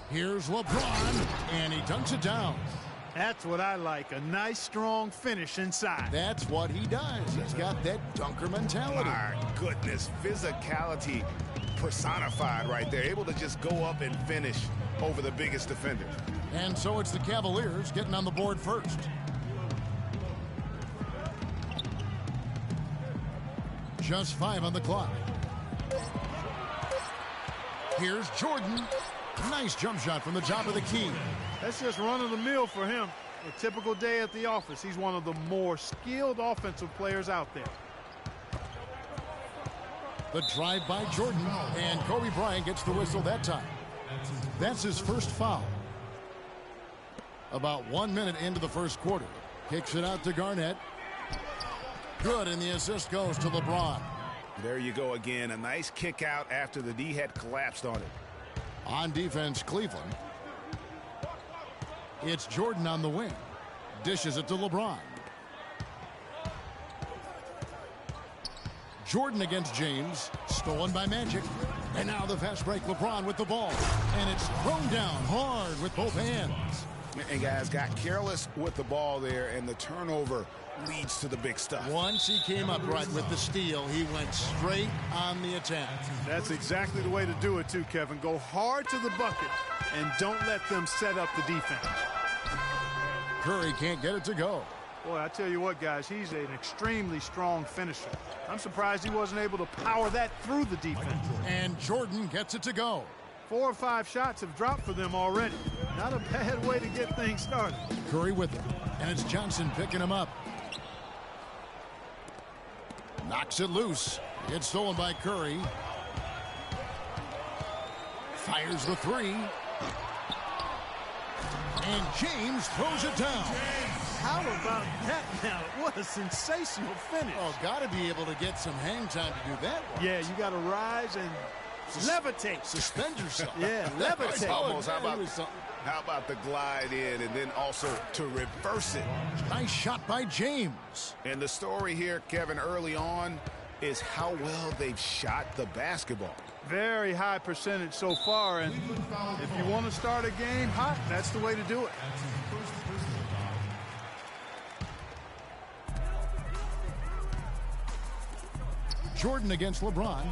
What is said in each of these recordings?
Here's LeBron, and he dunks it down. That's what I like, a nice, strong finish inside. That's what he does. He's got that dunker mentality. My goodness, physicality personified right there. Able to just go up and finish over the biggest defender. And so it's the Cavaliers getting on the board first. Just 5 on the clock. Here's Jordan. Nice jump shot from the top of the key. That's just run-of-the-mill for him. A typical day at the office. He's one of the more skilled offensive players out there. The drive by Jordan, and Kobe Bryant gets the whistle that time. That's his first foul. About 1 minute into the first quarter. Kicks it out to Garnett. Good, and the assist goes to LeBron. There you go again. A nice kick out after the D had collapsed on it. On defense, Cleveland. It's Jordan on the wing. Dishes it to LeBron. Jordan against James. Stolen by Magic. And now the fast break. LeBron with the ball. And it's thrown down hard with both hands. And guys got careless with the ball there, and the turnover leads to the big stuff. Once he came up right with the steal, he went straight on the attack. That's exactly the way to do it too, Kevin. Go hard to the bucket and don't let them set up the defense. Curry can't get it to go. Boy, I tell you what, guys, he's an extremely strong finisher. I'm surprised he wasn't able to power that through the defense. And Jordan gets it to go. 4 or 5 shots have dropped for them already. Not a bad way to get things started. Curry with it. And it's Johnson picking him up. Knocks it loose. It's stolen by Curry. Fires the 3. And James throws it down. How about that now? What a sensational finish. Oh, got to be able to get some hang time to do that one. Yeah, you got to rise and levitate. Suspend yourself. Yeah, levitate. Almost. How about the glide in and then also to reverse it? Nice shot by James. And the story here, Kevin, early on is how well they've shot the basketball. Very high percentage so far, and if you want to start a game hot, that's the way to do it. Jordan against LeBron.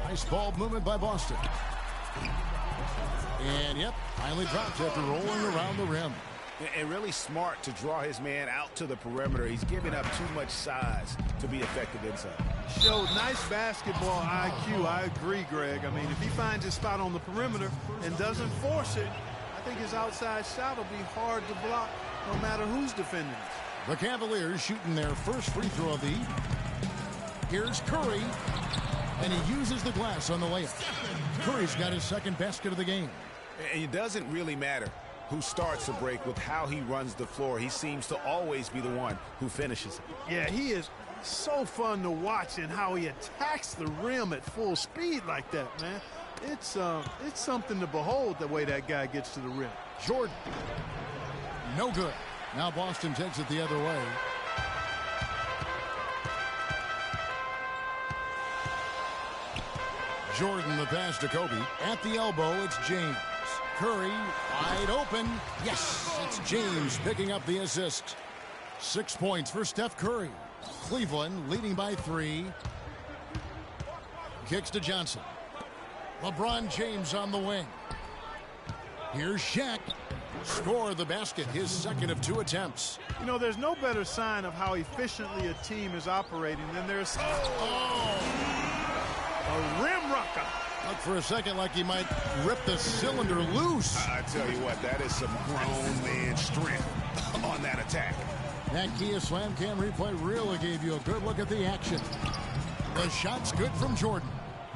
Nice ball movement by Boston. And, yep, finally dropped after rolling around the rim. And really smart to draw his man out to the perimeter. He's giving up too much size to be effective inside. Showed nice basketball IQ. I agree, Greg. I mean, if he finds his spot on the perimeter and doesn't force it, I think his outside shot will be hard to block no matter who's defending it. The Cavaliers shooting their first free throw of the evening. Here's Curry, and he uses the glass on the layup. Curry's got his second basket of the game. And it doesn't really matter who starts the break with how he runs the floor. He seems to always be the one who finishes it. Yeah, he is so fun to watch and how he attacks the rim at full speed like that, man. It's something to behold the way that guy gets to the rim. Jordan. No good. Now Boston takes it the other way. Jordan the pass to Kobe. At the elbow, it's James. Curry wide open. Yes, it's James picking up the assist. 6 points for Steph Curry. Cleveland leading by 3. Kicks to Johnson. LeBron James on the wing. Here's Shaq. Score the basket, his second of 2 attempts. You know, there's no better sign of how efficiently a team is operating than there's a rim rocker. Looked for a second like he might rip the cylinder loose. I tell you what, that is some grown man strength on that attack. That Kia Slam Cam replay really gave you a good look at the action. The shot's good from Jordan.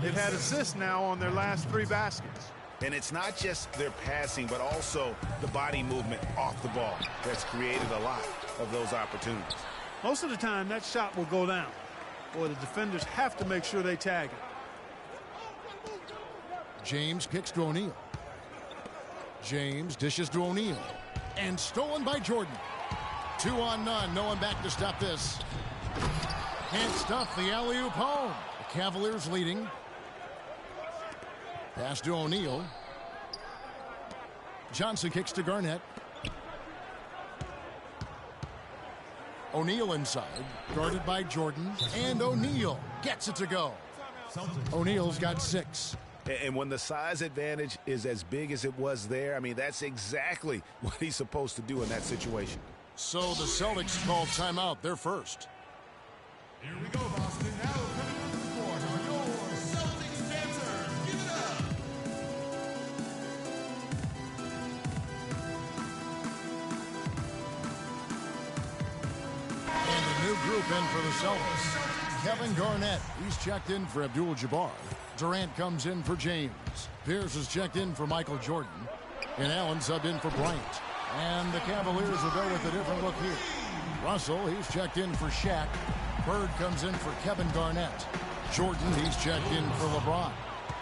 They've had assists now on their last 3 baskets. And it's not just their passing, but also the body movement off the ball that's created a lot of those opportunities. Most of the time, that shot will go down. Boy, the defenders have to make sure they tag it. James kicks to O'Neal. James dishes to O'Neal. And stolen by Jordan. 2 on none. No one back to stop this. Can't stuff the alley-oop home. The Cavaliers leading. Pass to O'Neal. Johnson kicks to Garnett. O'Neal inside, guarded by Jordan, and O'Neal gets it to go. O'Neal's got 6. And when the size advantage is as big as it was there, I mean, that's exactly what he's supposed to do in that situation. So the Celtics call timeout, their first. Here we go, Boston. Now coming to the court are your Celtics dancers. Give it up. And a new group in for the Celtics. Kevin Garnett, he's checked in for Abdul-Jabbar. Durant comes in for James. Pierce is checked in for Michael Jordan. And Allen subbed in for Bryant. And the Cavaliers will go with a different look here. Russell, he's checked in for Shaq. Bird comes in for Kevin Garnett. Jordan, he's checked in for LeBron.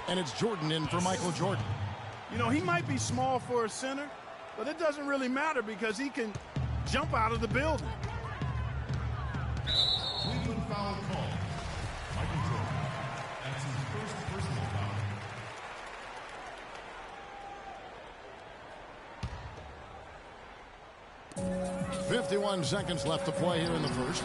And it's Jordan in for Michael Jordan. You know, he might be small for a center, but it doesn't really matter because he can jump out of the building. Cleveland foul call. Michael Jordan. That's his first personal foul. 51 seconds left to play here in the first.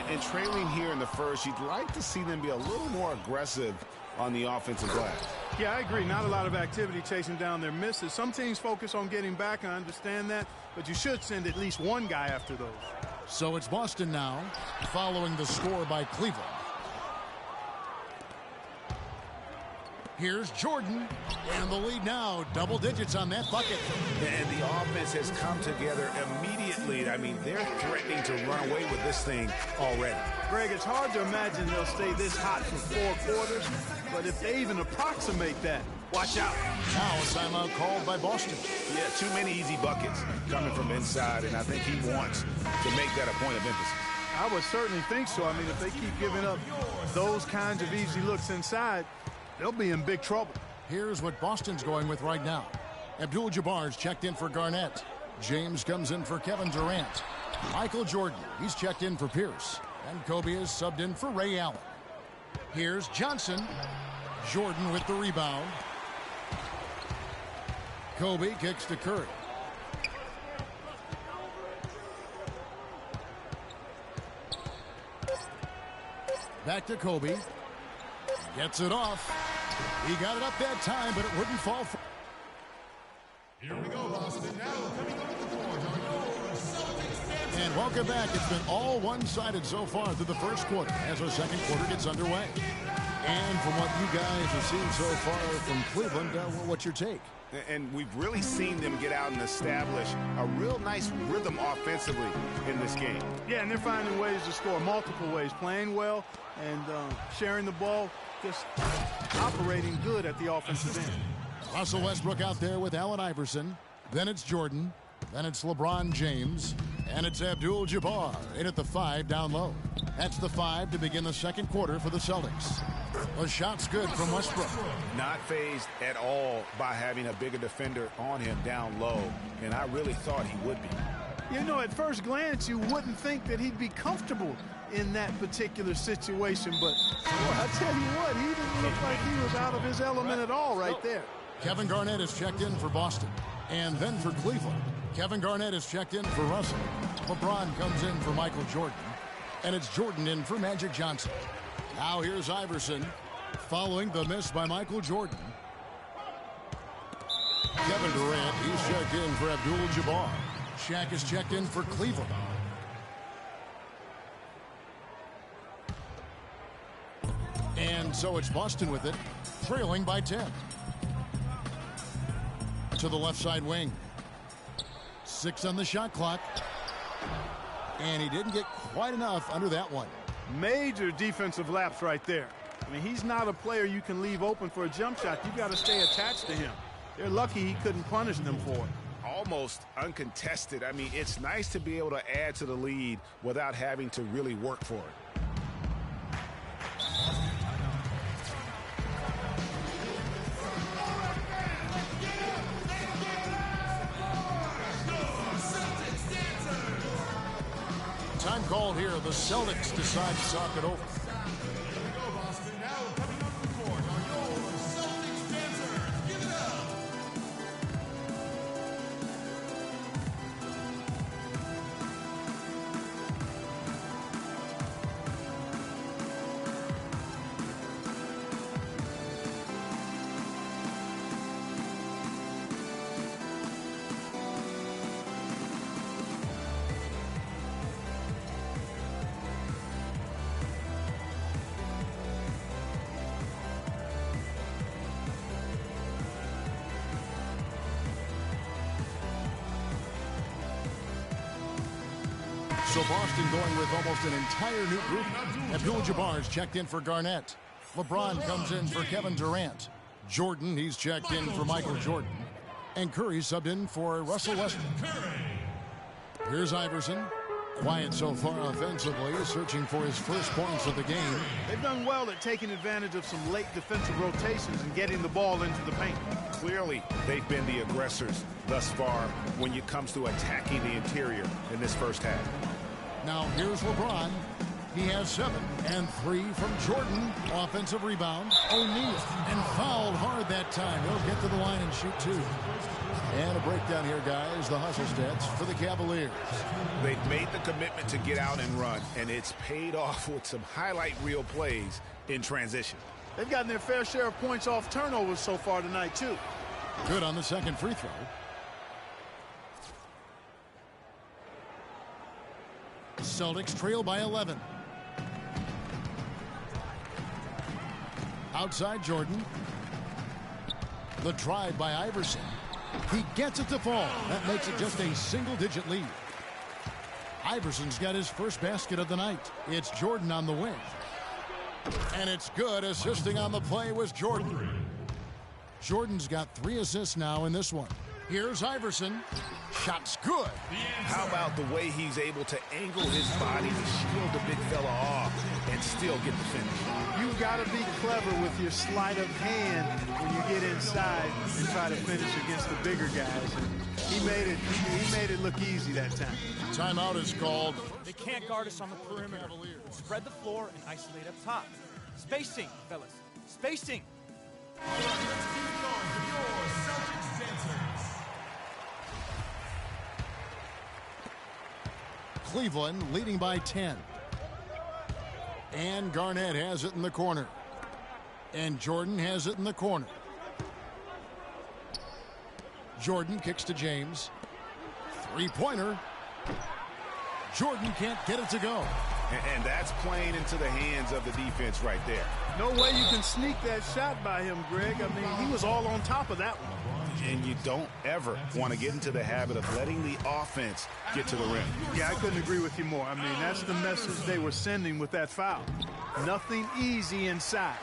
And trailing here in the first, you'd like to see them be a little more aggressive on the offensive glass. Yeah, I agree. Not a lot of activity chasing down their misses. Some teams focus on getting back. I understand that. But you should send at least one guy after those. So it's Boston now, following the score by Cleveland. Here's Jordan, and the lead now, double digits on that bucket. And the offense has come together immediately. I mean, they're threatening to run away with this thing already. Greg, it's hard to imagine they'll stay this hot for 4 quarters, but if they even approximate that, watch out. Now a timeout called by Boston. Yeah, too many easy buckets coming from inside, and I think he wants to make that a point of emphasis. I would certainly think so. I mean, if they keep giving up those kinds of easy looks inside, they'll be in big trouble. Here's what Boston's going with right now. Abdul-Jabbar's checked in for Garnett. James comes in for Kevin Durant. Michael Jordan, he's checked in for Pierce. And Kobe is subbed in for Ray Allen. Here's Johnson. Jordan with the rebound. Kobe kicks to Curry. Back to Kobe. Gets it off. He got it up that time, but it wouldn't fall for. Here we go, Boston. Now coming up to the court are your Celtics dancers. And welcome back. It's been all one-sided so far through the first quarter as our second quarter gets underway. And from what you guys have seen so far from Cleveland, what's your take? And we've really seen them get out and establish a real nice rhythm offensively in this game. Yeah, and they're finding ways to score multiple ways, playing well and sharing the ball, just operating good at the offensive end. Russell Westbrook out there with Allen Iverson. Then it's Jordan. Then it's LeBron James. And it's Abdul-Jabbar in at the 5 down low. That's the 5 to begin the second quarter for the Celtics. A shot's good from Westbrook. Not fazed at all by having a bigger defender on him down low. And I really thought he would be. You know, at first glance, you wouldn't think that he'd be comfortable in that particular situation. But I tell you what, he didn't look like he was out of his element at all right there. Kevin Garnett is checked in for Boston. And then for Cleveland, Kevin Garnett is checked in for Russell. LeBron comes in for Michael Jordan. And it's Jordan in for Magic Johnson. Now here's Iverson following the miss by Michael Jordan. Kevin Durant, he's checked in for Abdul-Jabbar. Shaq is checked in for Cleveland. And so it's Boston with it, trailing by 10. To the left side wing. 6 on the shot clock. And he didn't get quite enough under that one. Major defensive lapse right there. I mean, he's not a player you can leave open for a jump shot. You got to stay attached to him. They're lucky he couldn't punish them for it. Almost uncontested. I mean, it's nice to be able to add to the lead without having to really work for it. Time called here. The Celtics decide to talk it over. Here we go, Boston. Now coming up to the court are your Celtics dancers. Give it up. So Boston going with almost an entire new group. Abdul-Jabbar's checked in for Garnett. LeBron comes in for Kevin Durant. Jordan, he's checked in for Michael Jordan. And Curry subbed in for Russell Westbrook. Here's Iverson. Quiet so far offensively, searching for his first points of the game. They've done well at taking advantage of some late defensive rotations and getting the ball into the paint. Clearly, they've been the aggressors thus far when it comes to attacking the interior in this first half. Now here's LeBron. He has 7 and 3 from Jordan. Offensive rebound. O'Neal. And fouled hard that time. He'll get to the line and shoot 2. And a breakdown here, guys. The hustle stats for the Cavaliers. They've made the commitment to get out and run, and it's paid off with some highlight reel plays in transition. They've gotten their fair share of points off turnovers so far tonight, too. Good on the second free throw. Celtics trail by 11. Outside Jordan. The drive by Iverson. He gets it to fall. That makes it just a single-digit lead. Iverson's got his first basket of the night. It's Jordan on the wing. And it's good. Assisting on the play was Jordan. Jordan's got 3 assists now in this one. Here's Iverson. Shot's good. How about the way he's able to angle his body to shield the big fella off and still get the finish? You've got to be clever with your sleight of hand when you get inside and try to finish against the bigger guys. And he made it look easy that time. Timeout is called. They can't guard us on the perimeter. Spread the floor and isolate up top. Spacing, fellas. Spacing. All right, let's keep it going for your Celtics dancers. Cleveland leading by 10. And Garnett has it in the corner. And Jordan has it in the corner. Jordan kicks to James. Three-pointer. Jordan can't get it to go. And that's playing into the hands of the defense right there. No way you can sneak that shot by him, Greg. I mean, he was all on top of that one. And you don't ever want to get into the habit of letting the offense get to the rim. Yeah, I couldn't agree with you more. I mean, that's the message they were sending with that foul. Nothing easy inside.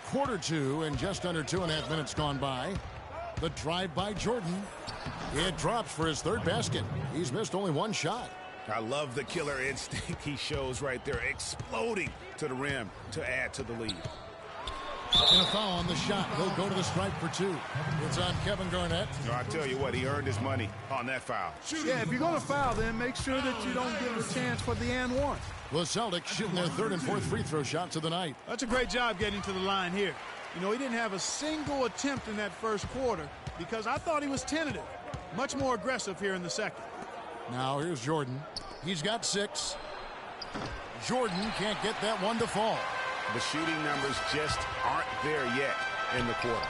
Quarter 2 and just under 2.5 minutes gone by. The drive by Jordan. It drops for his third basket. He's missed only 1 shot. I love the killer instinct he shows right there, exploding to the rim to add to the lead. And a foul on the shot. He'll go to the stripe for 2. It's on Kevin Garnett. I tell you what, he earned his money on that foul. Yeah, if you're going to foul, then make sure that you don't give a chance for the and one. The Celtics shooting their 3rd and 4th free throw shots of the night. That's a great job getting to the line here. You know, he didn't have a single attempt in that first quarter because I thought he was tentative. Much more aggressive here in the second. Now here's Jordan. He's got 6. Jordan can't get that one to fall. The shooting numbers just aren't there yet in the quarter.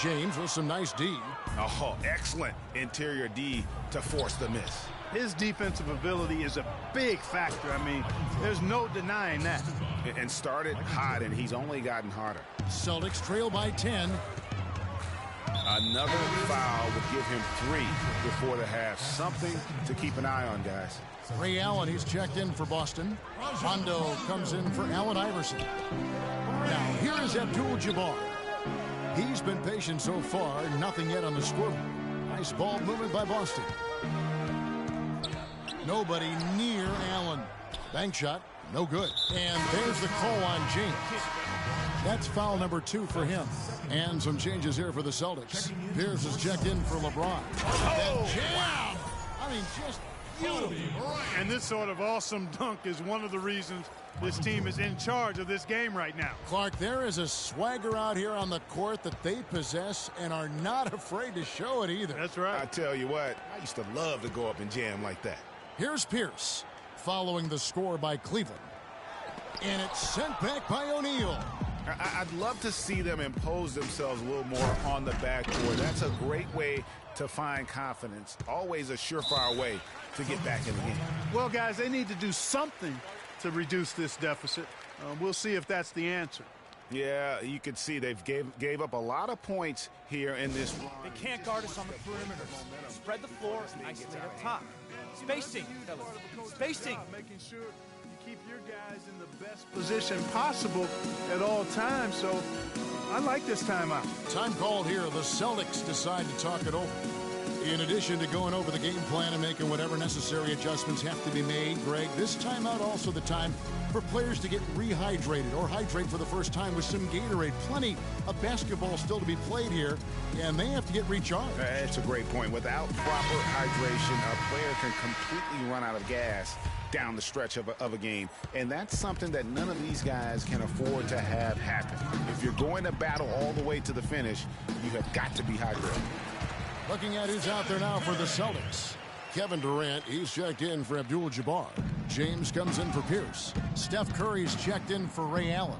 James with some nice D. Oh, excellent interior D to force the miss. His defensive ability is a big factor. I mean, there's no denying that. And started hot, and he's only gotten harder. Celtics trail by 10. Another foul would give him 3 before the half. Something to keep an eye on, guys. Ray Allen, he's checked in for Boston. Rondo comes in for Allen Iverson. Now, here is Abdul-Jabbar. He's been patient so far. Nothing yet on the scoreboard. Nice ball movement by Boston. Nobody near Allen. Bank shot, no good. And there's the call on James. That's foul number 2 for him. And some changes here for the Celtics. Pierce is checked in for LeBron. Oh, jam! I mean, just beautiful. And this sort of awesome dunk is one of the reasons this team is in charge of this game right now. Clark, there is a swagger out here on the court that they possess and are not afraid to show it either. That's right. I tell you what, I used to love to go up and jam like that. Here's Pierce following the score by Cleveland. And it's sent back by O'Neal. I'd love to see them impose themselves a little more on the backboard. That's a great way to find confidence. Always a surefire way to get back in the game. Well, guys, they need to do something to reduce this deficit. We'll see if that's the answer. Yeah, you can see they've gave up a lot of points here in this run. They can't guard us on the perimeter. Spread the floor and isolate up top. Spacing, fellas. Spacing. Making sure you keep your guys in the best position possible at all times. So I like this timeout. Time called here. The Celtics decide to talk it over. In addition to going over the game plan and making whatever necessary adjustments have to be made, Greg, this timeout also the time for players to get rehydrated or hydrate for the first time with some Gatorade. Plenty of basketball still to be played here, and they have to get recharged. That's a great point. Without proper hydration, a player can completely run out of gas down the stretch of a game, and that's something that none of these guys can afford to have happen. If you're going to battle all the way to the finish, you have got to be hydrated. Looking at who's out there now for the Celtics. Kevin Durant, he's checked in for Abdul-Jabbar. James comes in for Pierce. Steph Curry's checked in for Ray Allen.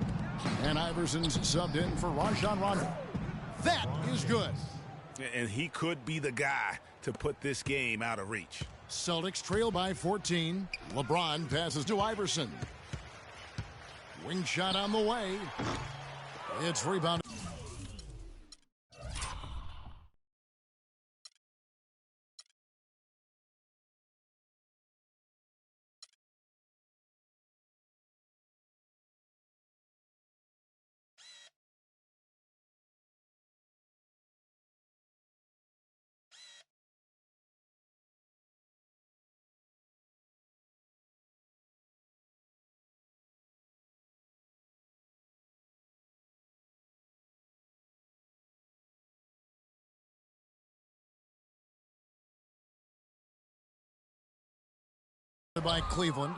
And Iverson's subbed in for Rajon Rondo. That is good. And he could be the guy to put this game out of reach. Celtics trail by 14. LeBron passes to Iverson. Wing shot on the way. It's rebounded. By Cleveland.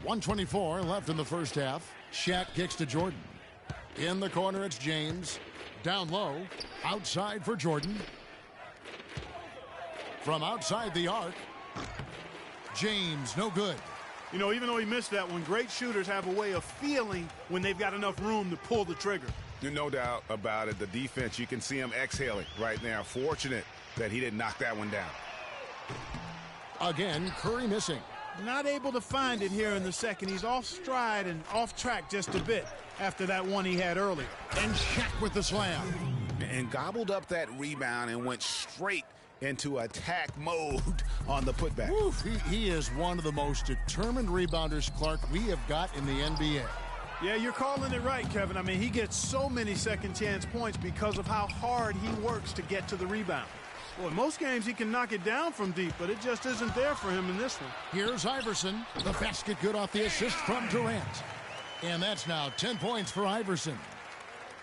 1:24 left in the first half. Shaq kicks to Jordan. In the corner, it's James. Down low. Outside for Jordan. From outside the arc. James, no good. You know, even though he missed that one, great shooters have a way of feeling when they've got enough room to pull the trigger. No doubt about it. The defense, you can see him exhaling right now. Fortunate that he didn't knock that one down. Again, Curry missing. Not able to find it here in the second. He's off stride and off track just a bit after that one he had earlier. And Shaq with the slam. And gobbled up that rebound and went straight into attack mode on the putback. Oof, he is one of the most determined rebounders, Clark, we have got in the NBA. Yeah, you're calling it right, Kevin. I mean, he gets so many second chance points because of how hard he works to get to the rebound. Well, in most games he can knock it down from deep, but it just isn't there for him in this one. Here's Iverson. The basket good off the assist from Durant. And that's now 10 points for Iverson.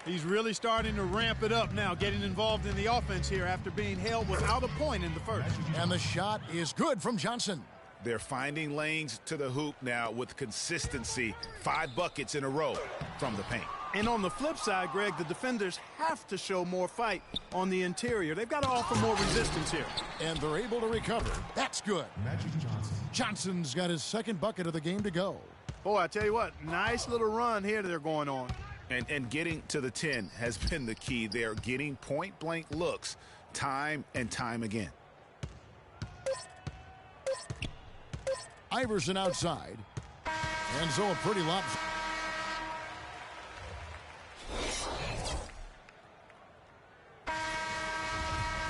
He's really starting to ramp it up now, getting involved in the offense here after being held without a point in the first. And the shot is good from Johnson. They're finding lanes to the hoop now with consistency. 5 buckets in a row from the paint. And on the flip side, Greg, the defenders have to show more fight on the interior. They've got to offer more resistance here. And they're able to recover. That's good. Magic Johnson. Johnson's got his second bucket of the game to go. Boy, I tell you what, nice little run here they're going on. And getting to the 10 has been the key. They're getting point-blank looks time and time again. Iverson outside. And so a pretty lot.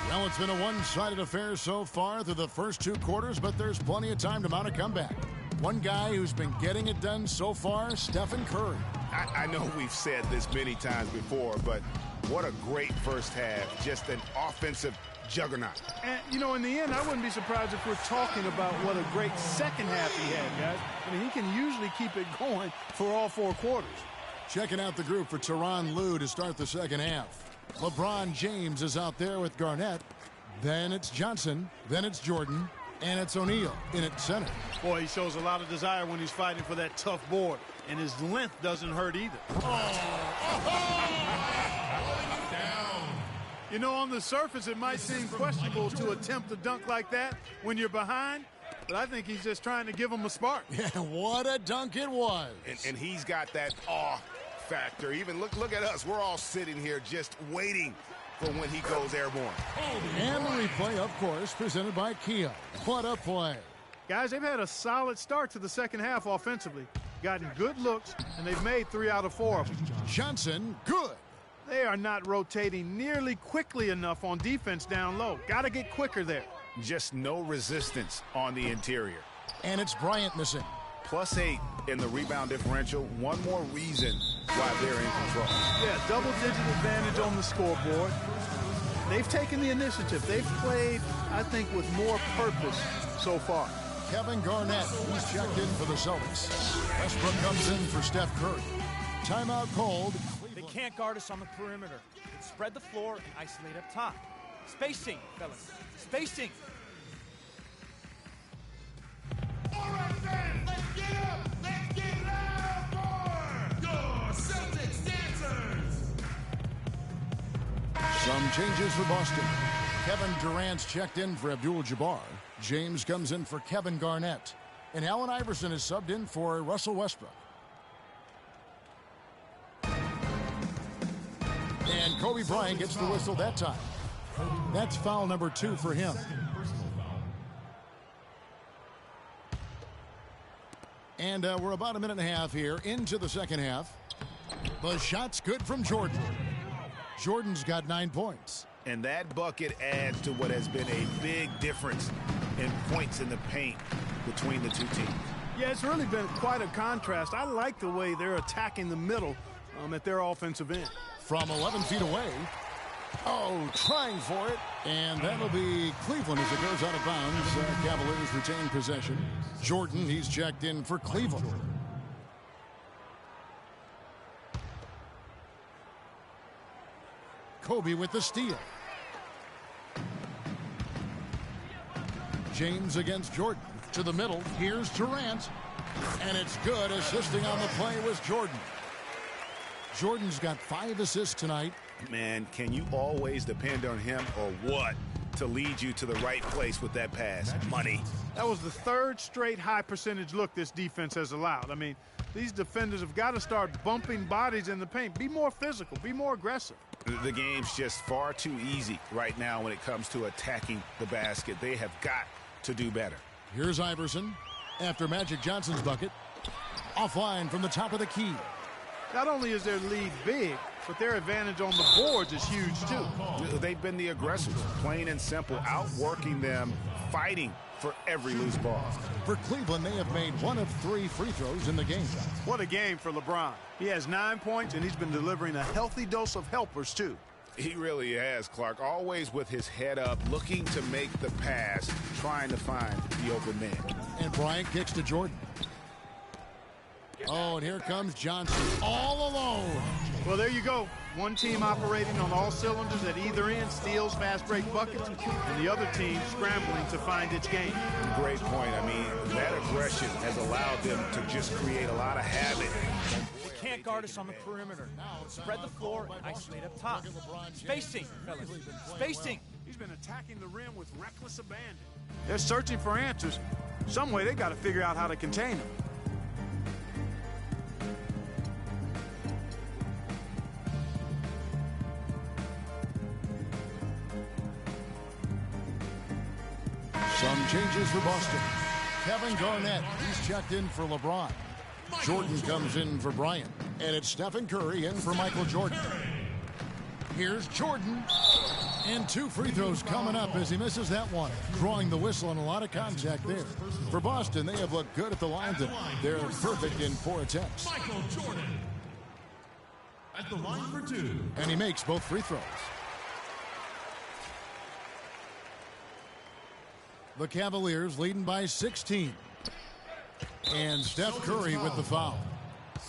Well, it's been a one-sided affair so far through the first 2 quarters, but there's plenty of time to mount a comeback. One guy who's been getting it done so far, Stephen Curry. I know we've said this many times before, but what a great first half. Just an offensive juggernaut. And, you know, in the end, I wouldn't be surprised if we're talking about what a great second half he had, guys. I mean, he can usually keep it going for all 4 quarters. Checking out the group for Tyronn Lue to start the second half. LeBron James is out there with Garnett. Then it's Johnson. Then it's Jordan. And it's O'Neal in at center. Boy, he shows a lot of desire when he's fighting for that tough board. And his length doesn't hurt either. You know, on the surface, it might seem questionable to attempt a dunk like that when you're behind. But I think he's just trying to give him a spark. Yeah, what a dunk it was. And he's got that awe factor. Even look at us. We're all sitting here just waiting for when he goes airborne. And the replay, of course, presented by Kia. What a play. Guys, they've had a solid start to the second half offensively. Gotten good looks, and they've made 3 out of 4 of them. Johnson, good. They are not rotating nearly quickly enough on defense down low. Got to get quicker there. Just no resistance on the interior. And it's Bryant missing. +8 in the rebound differential. One more reason why they're in control. Yeah, double-digit advantage on the scoreboard. They've taken the initiative. They've played, I think, with more purpose so far. Kevin Garnett, he's checked in for the Celtics. Westbrook comes in for Steph Curry. Timeout called. They can't guard us on the perimeter. They spread the floor and isolate up top. Spacing, fellas. Spacing. All right, fans, let's get up. Let's get loud for your Celtics dancers. Some changes for Boston. Kevin Durant's checked in for Abdul-Jabbar. James comes in for Kevin Garnett. And Allen Iverson is subbed in for Russell Westbrook. And Kobe Bryant gets the whistle that time. That's foul number 2 for him. And we're about a minute and a half here into the second half. The shot's good from Jordan. Jordan's got 9 points. And that bucket adds to what has been a big difference in points in the paint between the two teams. Yeah, it's really been quite a contrast. I like the way they're attacking the middle at their offensive end. From 11 feet away. Oh, trying for it. And that'll be Cleveland as it goes out of bounds. Cavaliers retain possession. Jordan, he's checked in for Cleveland. Kobe with the steal. James against Jordan. To the middle. Here's Durant. And it's good. Assisting on the play was Jordan. Jordan's got 5 assists tonight. Man, can you always depend on him or what to lead you to the right place with that pass? Money. That was the 3rd straight high percentage look this defense has allowed. I mean, these defenders have got to start bumping bodies in the paint. Be more physical. Be more aggressive. The game's just far too easy right now when it comes to attacking the basket. They have got to do better. Here's Iverson after Magic Johnson's bucket. Offline from the top of the key. Not only is their lead big, but their advantage on the boards is huge, too. They've been the aggressors, plain and simple, outworking them, fighting for every loose ball. For Cleveland, they have made 1 of 3 free throws in the game. What a game for LeBron. He has 9 points, and he's been delivering a healthy dose of helpers, too. He really has, Clark. Always with his head up, looking to make the pass, trying to find the open man. And Bryant kicks to Jordan. Oh, and here comes Johnson all alone. Well, there you go. One team operating on all cylinders at either end, steals, fast break buckets, and the other team scrambling to find its game. Great point. I mean, that aggression has allowed them to just create a lot of havoc. They can't guard us on the perimeter. Spread the floor and isolate up top. Spacing, fellas. Spacing. He's been attacking the rim with reckless abandon. They're searching for answers. Some way they got to figure out how to contain him. Some changes for Boston. Kevin Garnett, he's checked in for LeBron. Jordan comes in for Bryant. And it's Stephen Curry in for Michael Jordan. Here's Jordan. And 2 free throws coming up as he misses that one. Drawing the whistle and a lot of contact there. For Boston, they have looked good at the line. They're perfect in 4 attempts. Michael Jordan at the line for 2. And he makes both free throws. The Cavaliers leading by 16. And Steph Curry with the foul.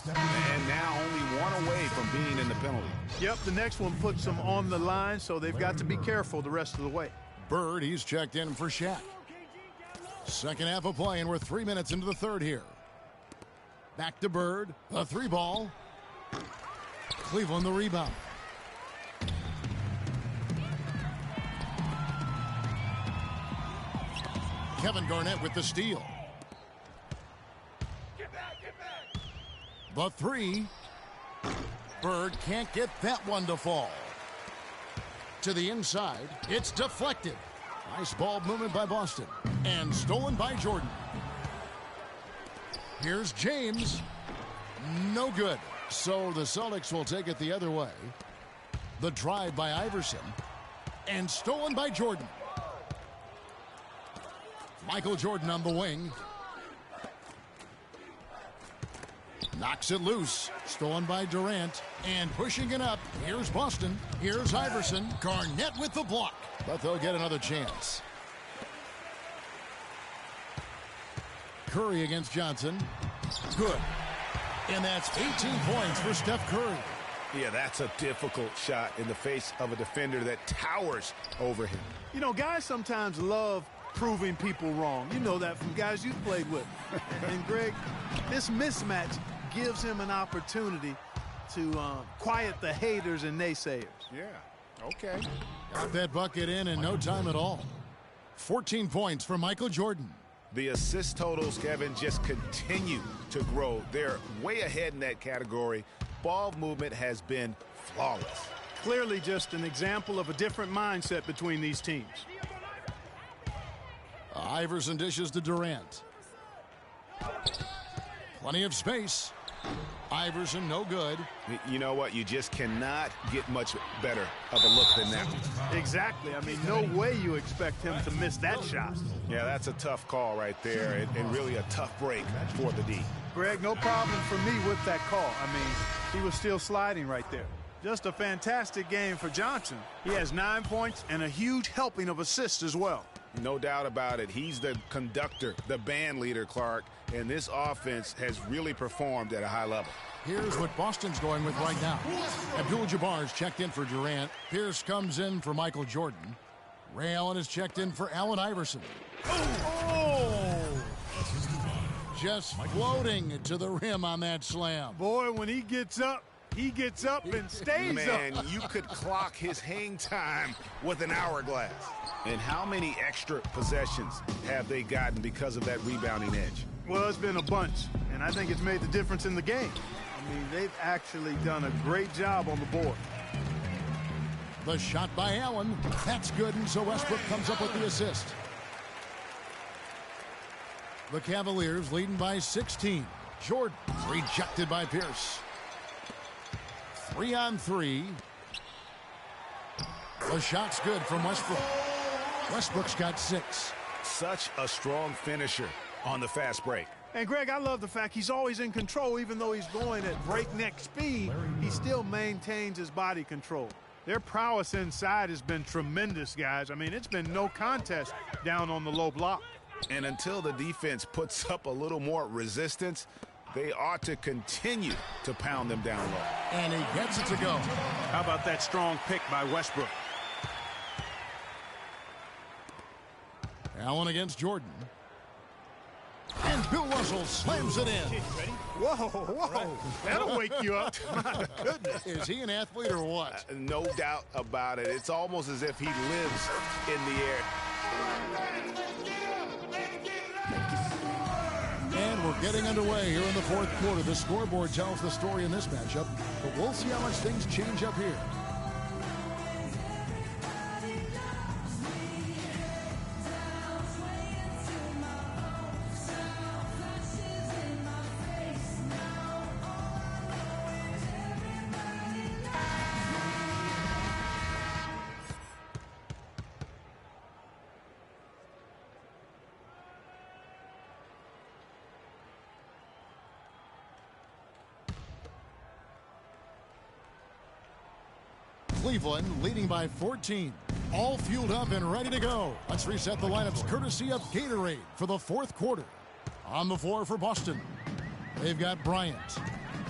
And now only 1 away from being in the penalty. Yep, the next one puts them on the line, so they've got to be careful the rest of the way. Bird, he's checked in for Shaq. Second half of play, and we're 3 minutes into the third here. Back to Bird, a 3 ball. Cleveland the rebound. Kevin Garnett with the steal. The 3. Bird can't get that one to fall. To the inside, it's deflected. Nice ball movement by Boston. And stolen by Jordan. Here's James. No good. So the Celtics will take it the other way. The drive by Iverson. And stolen by Jordan. Michael Jordan on the wing. Knocks it loose. Stolen by Durant. And pushing it up. Here's Boston. Here's Iverson. Garnett with the block. But they'll get another chance. Curry against Johnson. Good. And that's 18 points for Steph Curry. Yeah, that's a difficult shot in the face of a defender that towers over him. You know, guys sometimes love proving people wrong. You know that from guys you've played with. And, Greg, this mismatch gives him an opportunity to quiet the haters and naysayers. Yeah, okay. Got that bucket in no time at all. 14 points for Michael Jordan. The assist totals, Kevin, just continue to grow. They're way ahead in that category. Ball movement has been flawless. Clearly just an example of a different mindset between these teams. Iverson dishes to Durant. Plenty of space. Iverson, no good. You know what? You just cannot get much better of a look than that. Exactly. I mean, no way you expect him to miss that shot. Yeah, that's a tough call right there, and really a tough break for the D. Greg, no problem for me with that call. I mean, he was still sliding right there. Just a fantastic game for Johnson. He has 9 points and a huge helping of assists as well. No doubt about it. He's the conductor, the band leader, Clark, and this offense has really performed at a high level. Here's what Boston's going with right now. Abdul-Jabbar's checked in for Durant. Pierce comes in for Michael Jordan. Ray Allen is checked in for Allen Iverson. Oh! Just floating to the rim on that slam. Boy, when he gets up and stays up. Man, you could clock his hang time with an hourglass. And how many extra possessions have they gotten because of that rebounding edge? Well, it's been a bunch, and I think it's made the difference in the game. I mean, they've actually done a great job on the board. The shot by Allen. That's good, and so Westbrook comes up with the assist. The Cavaliers leading by 16. Jordan rejected by Pierce. 3-on-3. The shot's good from Westbrook. Westbrook's got 6. Such a strong finisher on the fast break. And, Greg, I love the fact he's always in control. Even though he's going at breakneck speed, he still maintains his body control. Their prowess inside has been tremendous, guys. I mean, it's been no contest down on the low block. And until the defense puts up a little more resistance, they ought to continue to pound them down low. And he gets it to go. How about that strong pick by Westbrook? Allen against Jordan. And Bill Russell slams it in. Whoa. That'll wake you up. My goodness. Is he an athlete or what? No doubt about it. It's almost as if he lives in the air. And we're getting underway here in the fourth quarter. The scoreboard tells the story in this matchup, but we'll see how much things change up here. Cleveland leading by 14. All fueled up and ready to go. Let's reset the lineups courtesy of Gatorade for the fourth quarter. On the floor for Boston, they've got Bryant.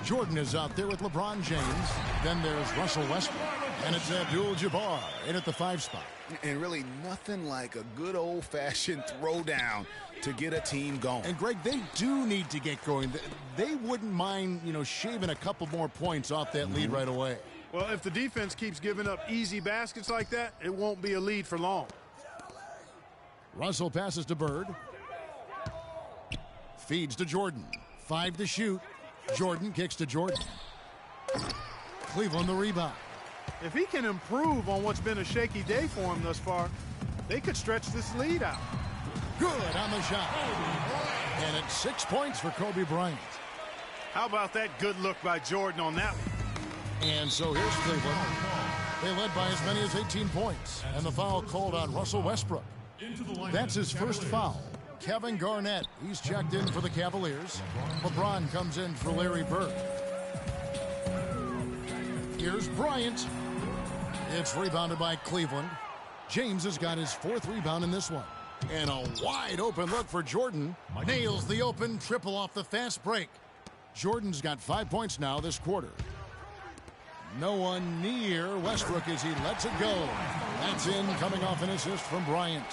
Jordan is out there with LeBron James. Then there's Russell Westbrook. And it's Abdul-Jabbar in at the 5 spot. And really nothing like a good old-fashioned throwdown to get a team going. And, Greg, they do need to get going. They wouldn't mind, shaving a couple more points off that lead right away. Well, if the defense keeps giving up easy baskets like that, it won't be a lead for long. Russell passes to Bird. Feeds to Jordan. 5 to shoot. Jordan kicks to Jordan. Cleveland the rebound. If he can improve on what's been a shaky day for him thus far, they could stretch this lead out. Good on the shot. And it's 6 points for Kobe Bryant. How about that good look by Jordan on that one? And so here's Cleveland. They led by as many as 18 points, and the foul called on Russell Westbrook. That's his first foul. Kevin Garnett, he's checked in for the Cavaliers. LeBron comes in for Larry Bird. Here's Bryant. It's rebounded by Cleveland. James has got his 4th rebound in this one. And a wide open look for Jordan. Nails the open triple off the fast break. Jordan's got 5 points now this quarter. No one near Westbrook as he lets it go. That's in, coming off an assist from Bryant.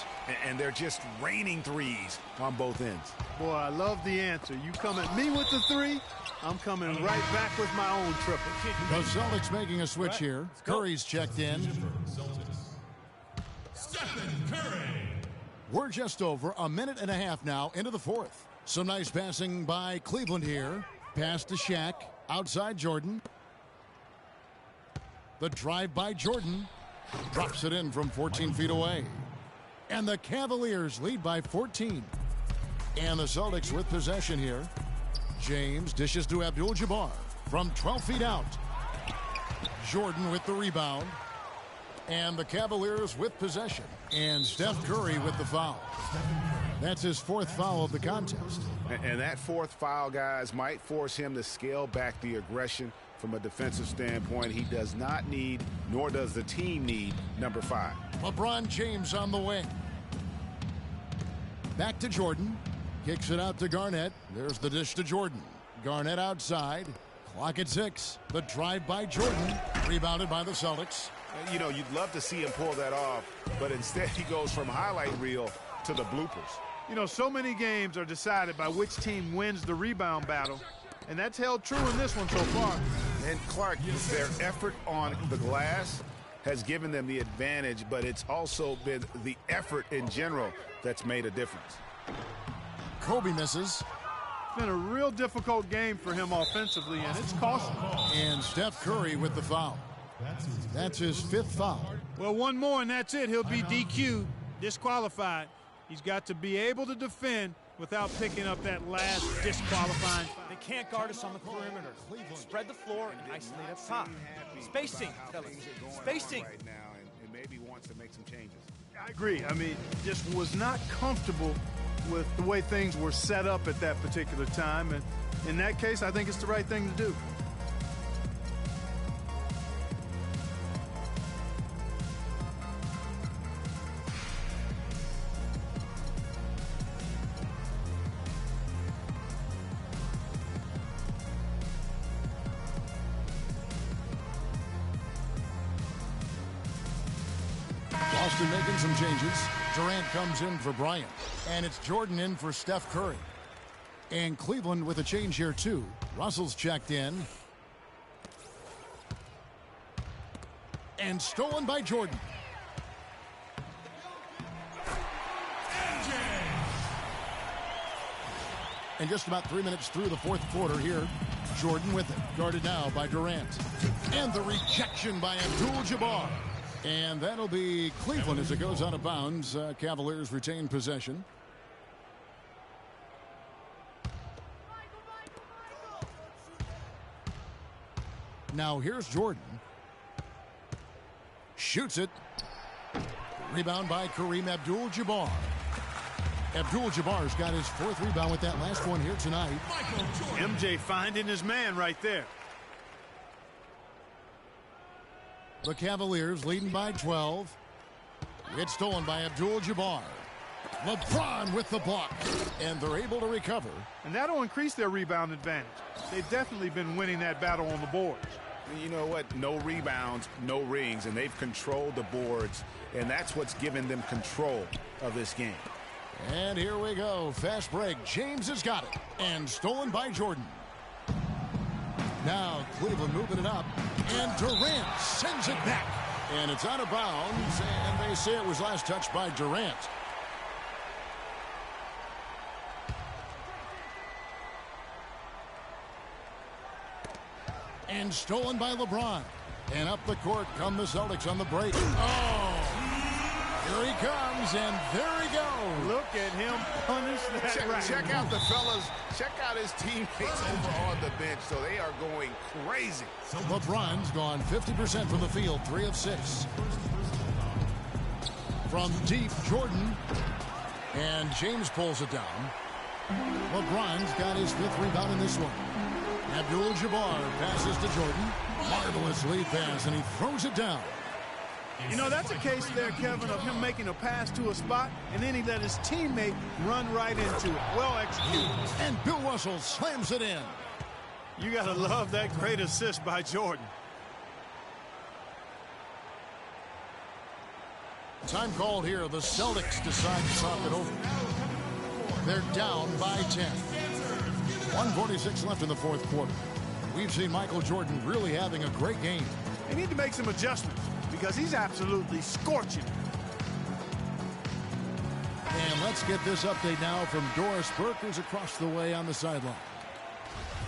And they're just raining threes on both ends. Boy, I love the answer. You come at me with the 3, I'm coming right back with my own triple. The Celtics making a switch here. Curry's checked in. Stephen Curry. We're just over a minute and a half now into the 4th. Some nice passing by Cleveland here. Pass to Shaq. Outside Jordan. The drive by Jordan. Drops it in from 14 feet away. And the Cavaliers lead by 14. And the Celtics with possession here. James dishes to Abdul-Jabbar from 12 feet out. Jordan with the rebound. And the Cavaliers with possession. And Steph Curry with the foul. That's his 4th foul of the contest. And that 4th foul, guys, might force him to scale back the aggression from a defensive standpoint. He does not need, nor does the team need, number 5. LeBron James on the wing. Back to Jordan. Kicks it out to Garnett. There's the dish to Jordan. Garnett outside. Clock at 6. The drive by Jordan. Rebounded by the Celtics. You know, you'd love to see him pull that off, but instead he goes from highlight reel to the bloopers. You know, so many games are decided by which team wins the rebound battle, and that's held true in this one so far. And Clark, their effort on the glass has given them the advantage, but it's also been the effort in general that's made a difference. Kobe misses. It's been a real difficult game for him offensively, and it's costly. And Steph Curry with the foul. That's his 5th foul. Well, one more, and that's it. He'll be DQ'd, disqualified. He's got to be able to defend without picking up that last disqualifying. They can't guard us on the perimeter. Spread the floor and isolate up top. Spacing, fellas. Spacing. Right now, and maybe wants to make some changes. I agree. I mean, just was not comfortable with the way things were set up at that particular time. And in that case, I think it's the right thing to do. Boston making some changes. Durant comes in for Bryant. And it's Jordan in for Steph Curry. And Cleveland with a change here, too. Russell's checked in. And stolen by Jordan. And just about 3 minutes through the 4th quarter here. Jordan with it. Guarded now by Durant. And the rejection by Abdul-Jabbar. And that'll be Cleveland as it goes out of bounds. Cavaliers retain possession. Now here's Jordan. Shoots it. Rebound by Kareem Abdul-Jabbar. Abdul-Jabbar's got his 4th rebound with that last one here tonight. MJ finding his man right there. The Cavaliers leading by 12. It's stolen by Abdul-Jabbar. LeBron with the block. And they're able to recover. And that'll increase their rebound advantage. They've definitely been winning that battle on the boards. You know what? No rebounds, no rings, and they've controlled the boards, and that's what's given them control of this game. And here we go. Fast break. James has got it. And stolen by Jordan. Now Cleveland moving it up. And Durant sends it back. And it's out of bounds. And they say it was last touched by Durant. And stolen by LeBron. And up the court come the Celtics on the break. Oh! Here he comes, and there he goes. Look at him punish that racket. Check out the fellas. Check out his teammates over on the bench. So they are going crazy. LeBron's gone 50% from the field, 3 of 6. From deep, Jordan. And James pulls it down. LeBron's got his 5th rebound in this one. Abdul-Jabbar passes to Jordan. Marvelous lead pass, and he throws it down. You know, that's a case there, Kevin, of him making a pass to a spot, and then he let his teammate run right into it. Well executed. And Bill Russell slams it in. You got to love that great assist by Jordan. Time called here. The Celtics decide to talk it over. They're down by 10. 1:46 left in the 4th quarter. We've seen Michael Jordan really having a great game. They need to make some adjustments because he's absolutely scorching. And let's get this update now from Doris Burke, who's across the way on the sideline.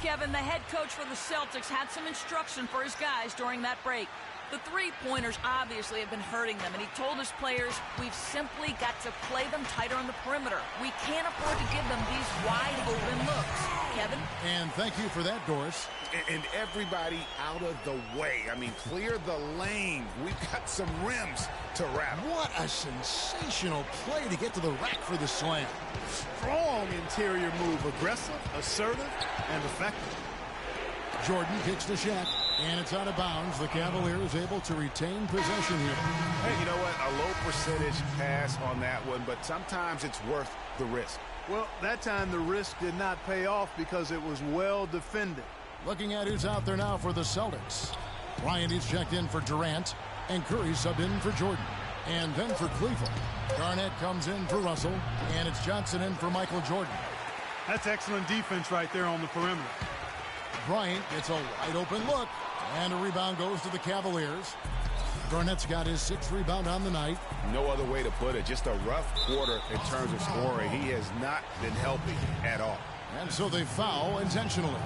Kevin, the head coach for the Celtics, had some instruction for his guys during that break. The three-pointers obviously have been hurting them, and he told his players, we've simply got to play them tighter on the perimeter. We can't afford to give them these wide-open looks. Kevin? And thank you for that, Doris. And everybody out of the way. I mean, clear the lane. We've got some rims to wrap. What a sensational play to get to the rack for the slam. Strong interior move. Aggressive, assertive, and effective. Jordan kicks to Shaq, and it's out of bounds. The Cavaliers able to retain possession here. Hey, you know what? A low percentage pass on that one, but sometimes it's worth the risk. Well, that time the risk did not pay off because it was well defended. Looking at who's out there now for the Celtics. Bryant is checked in for Durant, and Curry subbed in for Jordan. And then for Cleveland, Garnett comes in for Russell, and it's Johnson in for Michael Jordan. That's excellent defense right there on the perimeter. Bryant gets a wide open look, and a rebound goes to the Cavaliers. Garnett's got his 6th rebound on the night. No other way to put it. Just a rough quarter in terms of scoring. He has not been helping at all. And so they foul intentionally.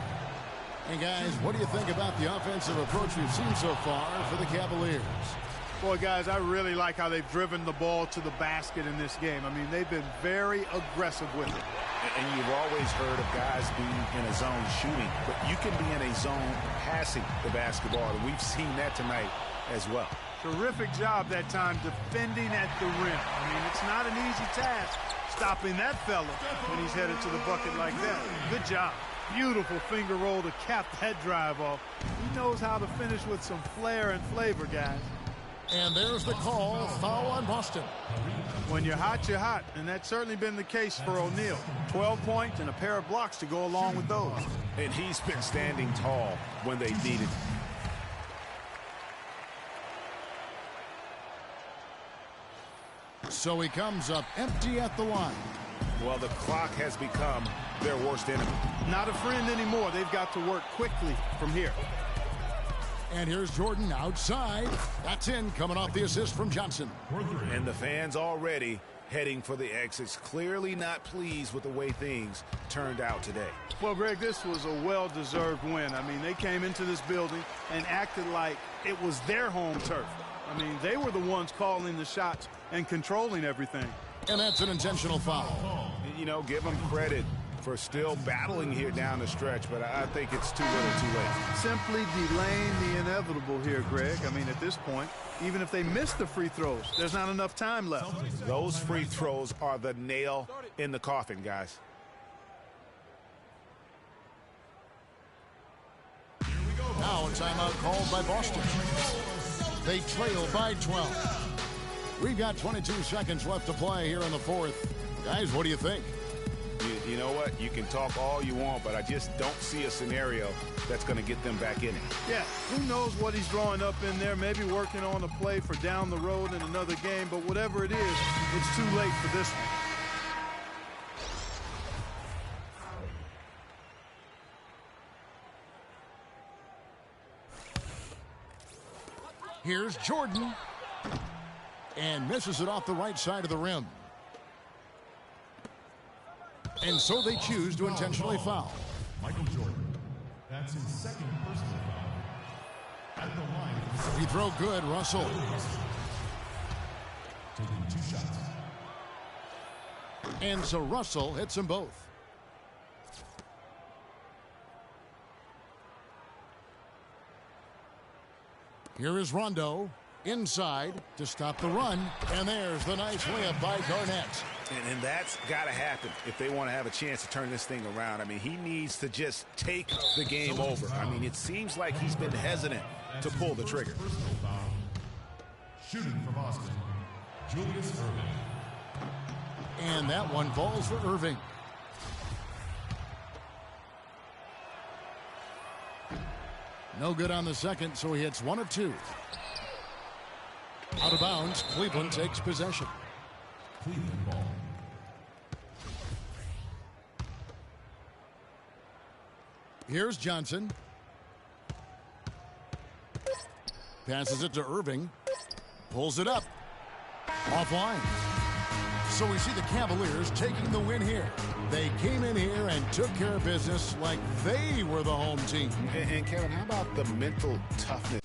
And guys, what do you think about the offensive approach we've seen so far for the Cavaliers? Boy, guys, I really like how they've driven the ball to the basket in this game. I mean, they've been very aggressive with it. And you've always heard of guys being in a zone shooting, but you can be in a zone passing the basketball, and we've seen that tonight as well. Terrific job that time defending at the rim. I mean, it's not an easy task stopping that fella when he's headed to the bucket like that. Good job. Beautiful finger roll to cap that drive off. He knows how to finish with some flair and flavor, guys. And there's the call, foul on Boston. When you're hot, you're hot, and that's certainly been the case for O'Neal. 12 points and a pair of blocks to go along with those. And he's been standing tall when they needed. So he comes up empty at the line. Well, the clock has become their worst enemy. Not a friend anymore. They've got to work quickly from here. And here's Jordan outside. That's in, coming off the assist from Johnson. And the fans already heading for the exits, clearly not pleased with the way things turned out today. Well, Greg, this was a well-deserved win. I mean, they came into this building and acted like it was their home turf. I mean, they were the ones calling the shots and controlling everything. And that's an intentional foul. You know, give them credit for still battling here down the stretch, but I think it's too little too late. Simply delaying the inevitable here, Greg. I mean, at this point, even if they miss the free throws, there's not enough time left. Those free throws are the nail in the coffin, guys. Now a timeout called by Boston. They trail by 12. We've got 22 seconds left to play here in the 4th. Guys, what do you think? You know what? You can talk all you want, but I just don't see a scenario that's going to get them back in it. Yeah, who knows what he's drawing up in there, maybe working on a play for down the road in another game, but whatever it is, it's too late for this one. Here's Jordan. And misses it off the right side of the rim. And so they choose to intentionally foul. Michael Jordan. That's his 2nd personal foul. At the line. He throw good, Russell. taking 2 shots. And so Russell hits them both. Here is Rondo inside to stop the run. And there's the nice layup by Garnett. And that's got to happen if they want to have a chance to turn this thing around. I mean, he needs to just take the game over. I mean, it seems like he's been hesitant to pull the trigger. Personal foul. Shooting from Austin, Julius Irving. And that one falls for Irving. No good on the second, so he hits 1 of 2. Out of bounds, Cleveland takes possession. Cleveland ball. Here's Johnson. Passes it to Irving. Pulls it up. Offline. So we see the Cavaliers taking the win here. They came in here and took care of business like they were the home team. And Kevin, how about the mental toughness?